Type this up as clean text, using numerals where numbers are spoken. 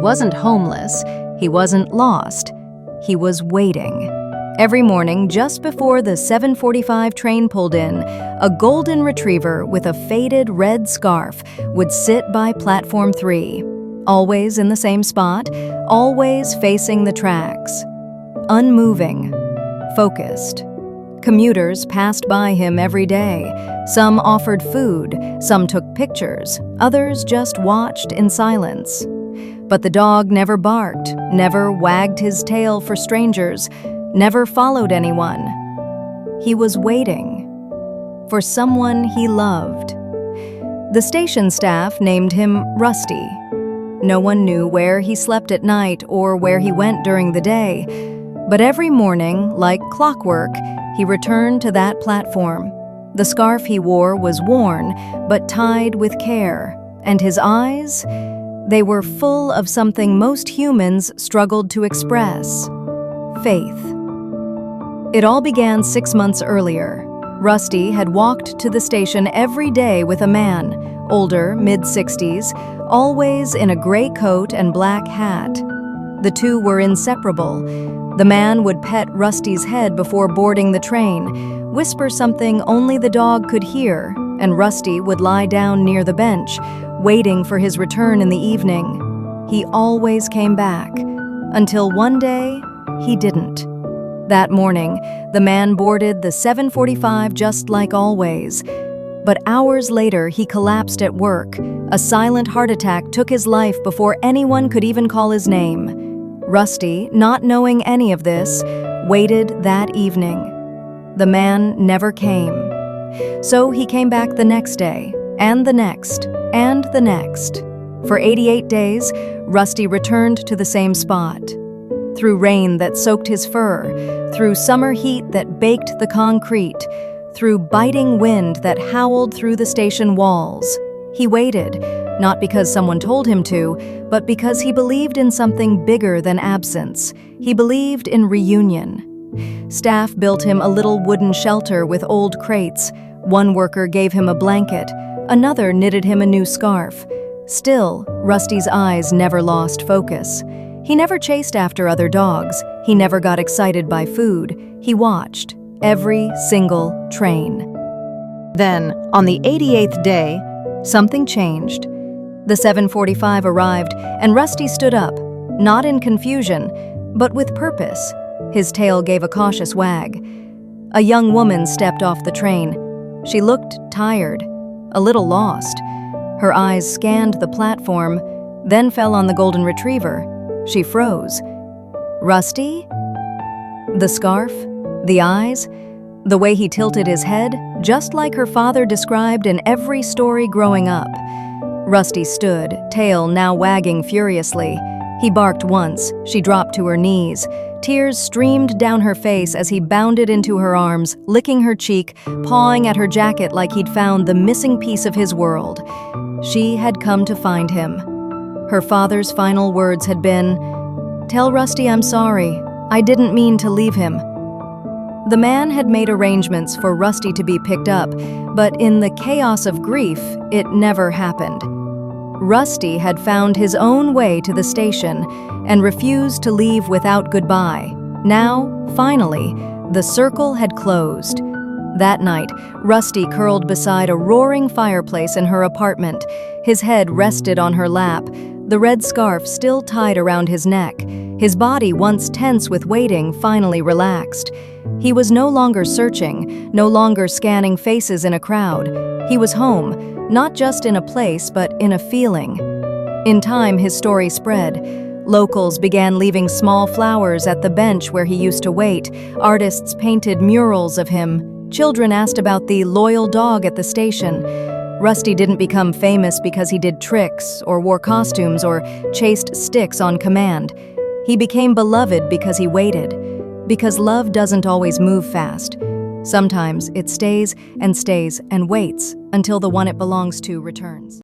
Wasn't homeless, he wasn't lost, he was waiting. Every morning, just before the 7:45 train pulled in, a golden retriever with a faded red scarf would sit by platform 3, always in the same spot, always facing the tracks. Unmoving, focused. Commuters passed by him every day. Some offered food, some took pictures, others just watched in silence. But the dog never barked, never wagged his tail for strangers, never followed anyone. He was waiting for someone he loved. The station staff named him Rusty. No one knew where he slept at night or where he went during the day, but every morning, like clockwork, he returned to that platform. The scarf he wore was worn, but tied with care, and his eyes, they were full of something most humans struggled to express: faith. It all began 6 months earlier. Rusty had walked to the station every day with a man, older, mid-60s, always in a gray coat and black hat. The two were inseparable. The man would pet Rusty's head before boarding the train, whisper something only the dog could hear, and Rusty would lie down near the bench, waiting for his return in the evening. He always came back, until one day, he didn't. That morning, the man boarded the 7:45 just like always. But hours later, he collapsed at work. A silent heart attack took his life before anyone could even call his name. Rusty, not knowing any of this, waited that evening. The man never came. So he came back the next day, and the next, and the next. For 88 days, Rusty returned to the same spot. Through rain that soaked his fur, through summer heat that baked the concrete, through biting wind that howled through the station walls, he waited, not because someone told him to, but because he believed in something bigger than absence. He believed in reunion. Staff built him a little wooden shelter with old crates. One worker gave him a blanket. Another knitted him a new scarf. Still, Rusty's eyes never lost focus. He never chased after other dogs. He never got excited by food. He watched every single train. Then, on the 88th day, something changed. The 7:45 arrived, and Rusty stood up, not in confusion, but with purpose. His tail gave a cautious wag. A young woman stepped off the train. She looked tired, a little lost. Her eyes scanned the platform, then fell on the golden retriever. She froze. Rusty? The scarf? The eyes? The way he tilted his head, just like her father described in every story growing up. Rusty stood, tail now wagging furiously. He barked once. She dropped to her knees. Tears streamed down her face as he bounded into her arms, licking her cheek, pawing at her jacket like he'd found the missing piece of his world. She had come to find him. Her father's final words had been, "Tell Rusty I'm sorry. I didn't mean to leave him." The man had made arrangements for Rusty to be picked up, but in the chaos of grief, it never happened. Rusty had found his own way to the station and refused to leave without goodbye. Now, finally, the circle had closed. That night, Rusty curled beside a roaring fireplace in her apartment. His head rested on her lap, the red scarf still tied around his neck. His body, once tense with waiting, finally relaxed. He was no longer searching, no longer scanning faces in a crowd. He was home, not just in a place, but in a feeling. In time, his story spread. Locals began leaving small flowers at the bench where he used to wait. Artists painted murals of him. Children asked about the loyal dog at the station. Rusty didn't become famous because he did tricks or wore costumes or chased sticks on command. He became beloved because he waited. Because love doesn't always move fast. Sometimes it stays and waits until the one it belongs to returns.